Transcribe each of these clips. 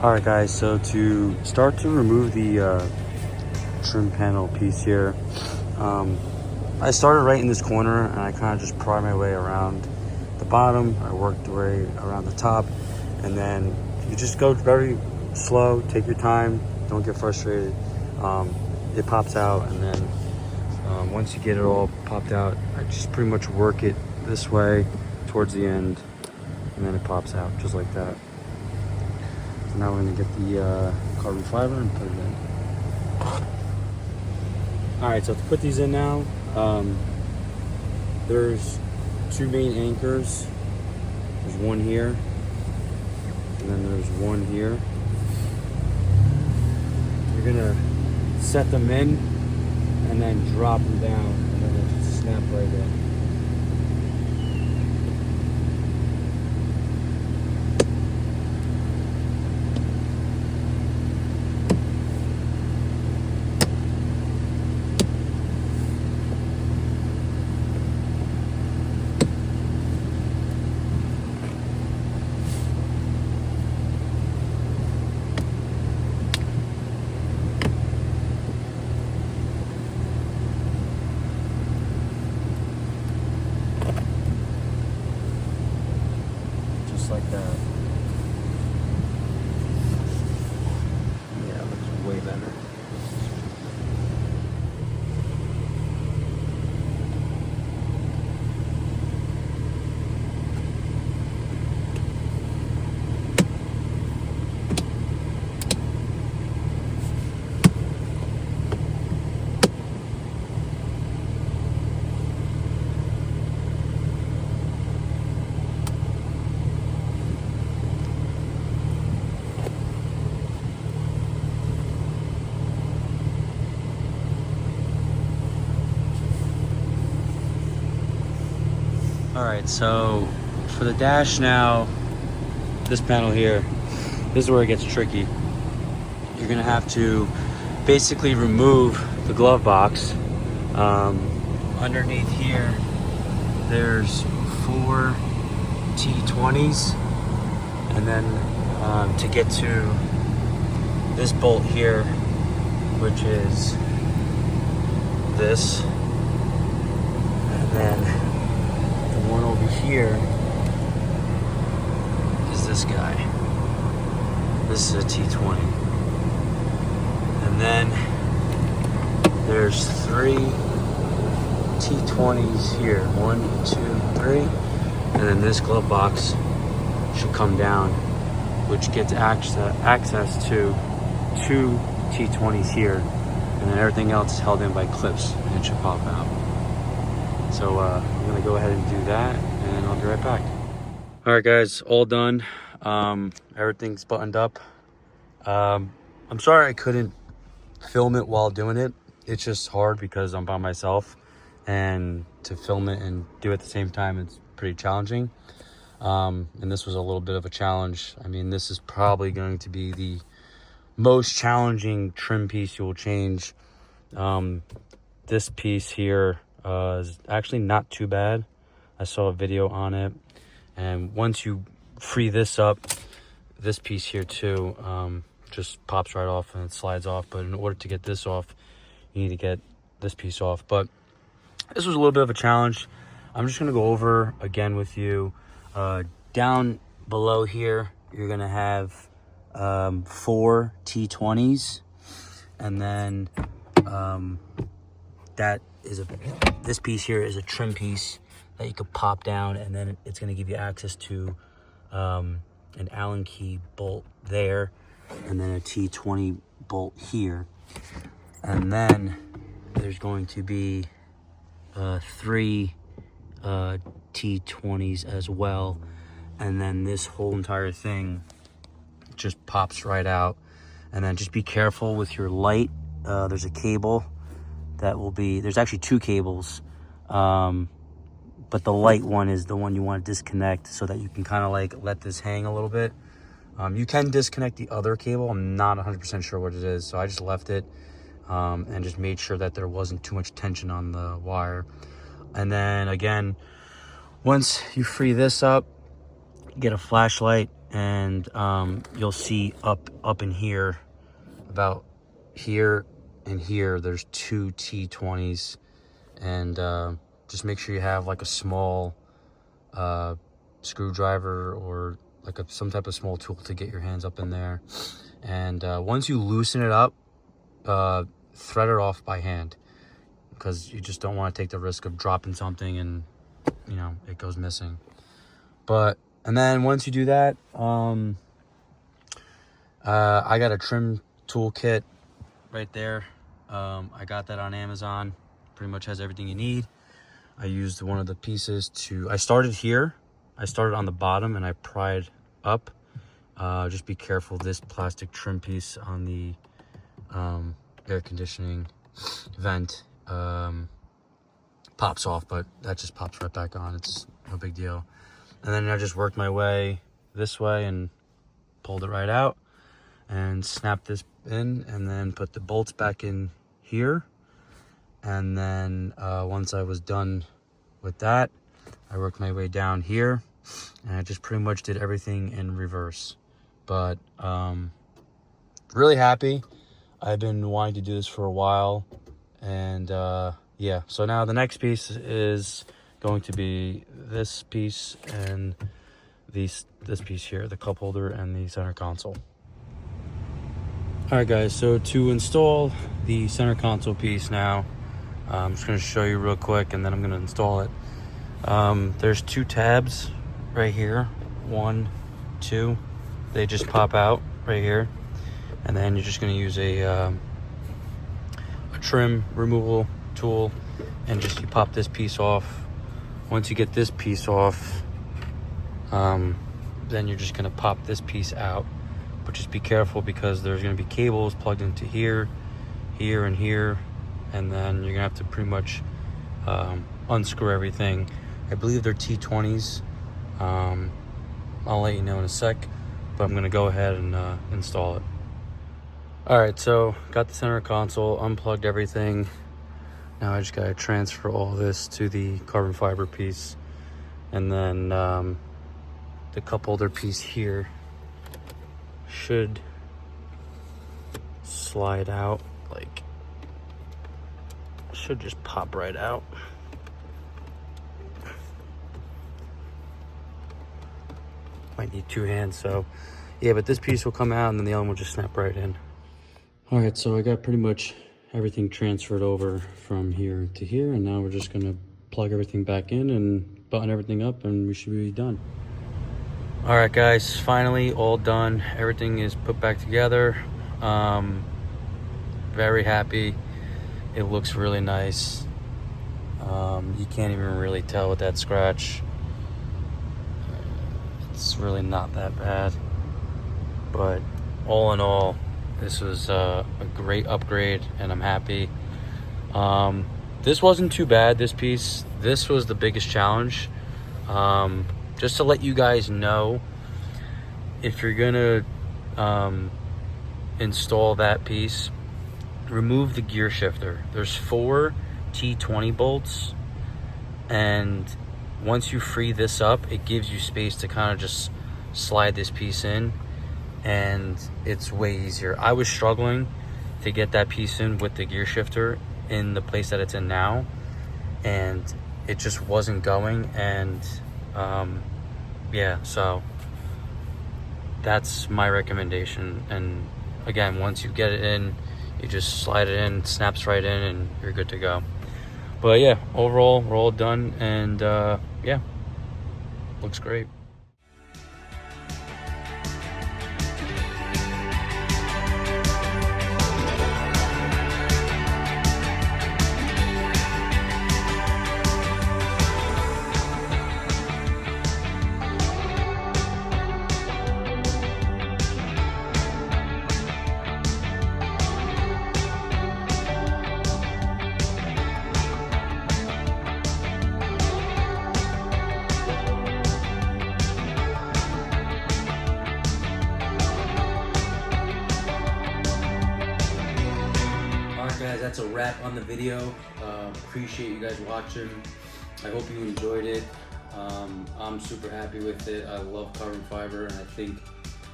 All right, guys, so to start to remove the trim panel piece here, I started right in this corner and I kind of just pry my way around the bottom. I worked the way around the top, and then you just go very slow, take your time, don't get frustrated. It pops out, and then once you get it all popped out, I just pretty much work it this way towards the end, and then it pops out just like that. So now we're gonna get the carbon fiber and put it in. All right, so to put these in now, there's two main anchors. There's one here, and then there's one here. You're gonna set them in and then drop them down, and then they just snap right in. Just like that. Yeah, it looks way better. All right, so for the dash now, this panel here, this is where it gets tricky. You're gonna have to basically remove the glove box. Underneath here, there's 4 T20s, and then to get to this bolt here, which is this, and then one over here is this guy. This is a T20. And then there's 3 T20s here. 1, 2, 3. And then this glove box should come down, which gets access to 2 T20s here. And then everything else is held in by clips, and it should pop out. So I'm gonna go ahead and do that, and I'll be right back. All right, guys, all done. Everything's buttoned up. I'm sorry I couldn't film it while doing it. It's just hard because I'm by myself, and to film it and do it at the same time, it's pretty challenging. And this was a little bit of a challenge. I mean, this is probably going to be the most challenging trim piece you'll change. This piece here is actually not too bad. I saw a video on it, and once you free this up, this piece here too just pops right off and it slides off. But in order to get this off, you need to get this piece off. But this was a little bit of a challenge. I'm just gonna go over again with you. Down below here, you're gonna have 4 T20s, and then this piece here is a trim piece that you could pop down, and then it's going to give you access to an Allen key bolt there, and then a T20 bolt here. And then there's going to be 3 T20s as well, and then this whole entire thing just pops right out. And then just be careful with your light. There's a cable that will be, there's actually 2 cables, but the light one is the one you want to disconnect so that you can kind of like let this hang a little bit. You can disconnect the other cable. I'm not 100% sure what it is, so I just left it and just made sure that there wasn't too much tension on the wire. And then again, once you free this up, get a flashlight and you'll see up in here, about here and here, there's 2 T20s, and just make sure you have like a small screwdriver or like some type of small tool to get your hands up in there. And once you loosen it up, thread it off by hand, because you just don't want to take the risk of dropping something and, you know, it goes missing. And then once you do that, I got a trim tool kit right there. I got that on Amazon. Pretty much has everything you need. I used one of the pieces I started here. I started on the bottom and I pried up. Just be careful, this plastic trim piece on the air conditioning vent pops off, but that just pops right back on. It's no big deal. And then I just worked my way this way and pulled it right out and snapped this in, and then put the bolts back in here. And then once I was done with that, I worked my way down here, and I just pretty much did everything in reverse. But really happy. I've been wanting to do this for a while, and yeah. So now the next piece is going to be this piece and this piece here, the cup holder and the center console. All right, guys, so to install the center console piece now, I'm just going to show you real quick, and then I'm going to install it. There's 2 tabs right here, 1, 2. They just pop out right here, and then you're just going to use a trim removal tool, and just you pop this piece off. Once you get this piece off, then you're just going to pop this piece out. But just be careful, because there's going to be cables plugged into here, here, and here, and then you're going to have to pretty much unscrew everything. I believe they're T20s. I'll let you know in a sec, but I'm going to go ahead and install it. All right, so got the center console, unplugged everything. Now I just got to transfer all this to the carbon fiber piece, and then the cup holder piece here should slide out, like, should just pop right out. Might need 2 hands, so yeah, but this piece will come out and then the other one will just snap right in. All right, so I got pretty much everything transferred over from here to here, and now we're just gonna plug everything back in and button everything up, and we should be done. All right, guys, finally all done. Everything is put back together. Very happy. It looks really nice. You can't even really tell with that scratch. It's really not that bad. But all in all, this was a great upgrade, and I'm happy. This wasn't too bad, this piece. This was the biggest challenge. Just to let you guys know, if you're gonna install that piece, remove the gear shifter. There's 4 T20 bolts, and once you free this up, it gives you space to kind of just slide this piece in, and it's way easier. I was struggling to get that piece in with the gear shifter in the place that it's in now, and it just wasn't going. And yeah, so that's my recommendation. And again, once you get it in, you just slide it in, snaps right in, and you're good to go. But yeah, overall, we're all done, and yeah, looks great. Guys, that's a wrap on the video. Appreciate you guys watching. I hope you enjoyed it. I'm super happy with it. I love carbon fiber, and I think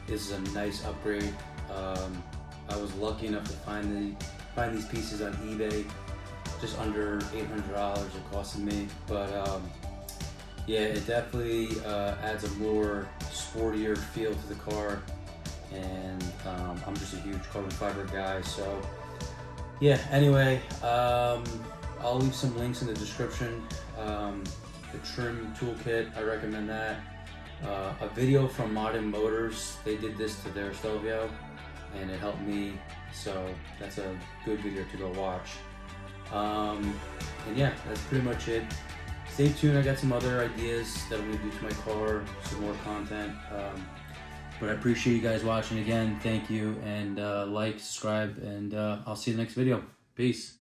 this is a nice upgrade. I was lucky enough to find these pieces on eBay, just under $800 it costed me. But yeah, it definitely adds a more sportier feel to the car, and I'm just a huge carbon fiber guy. So yeah, anyway, I'll leave some links in the description. The trim toolkit, I recommend that. A video from Modern Motors, they did this to their Stelvio and it helped me, so that's a good video to go watch. And yeah, that's pretty much it. Stay tuned, I got some other ideas that I'm gonna do to my car, some more content. But I appreciate you guys watching again. Thank you, and like, subscribe, and I'll see you in the next video. Peace.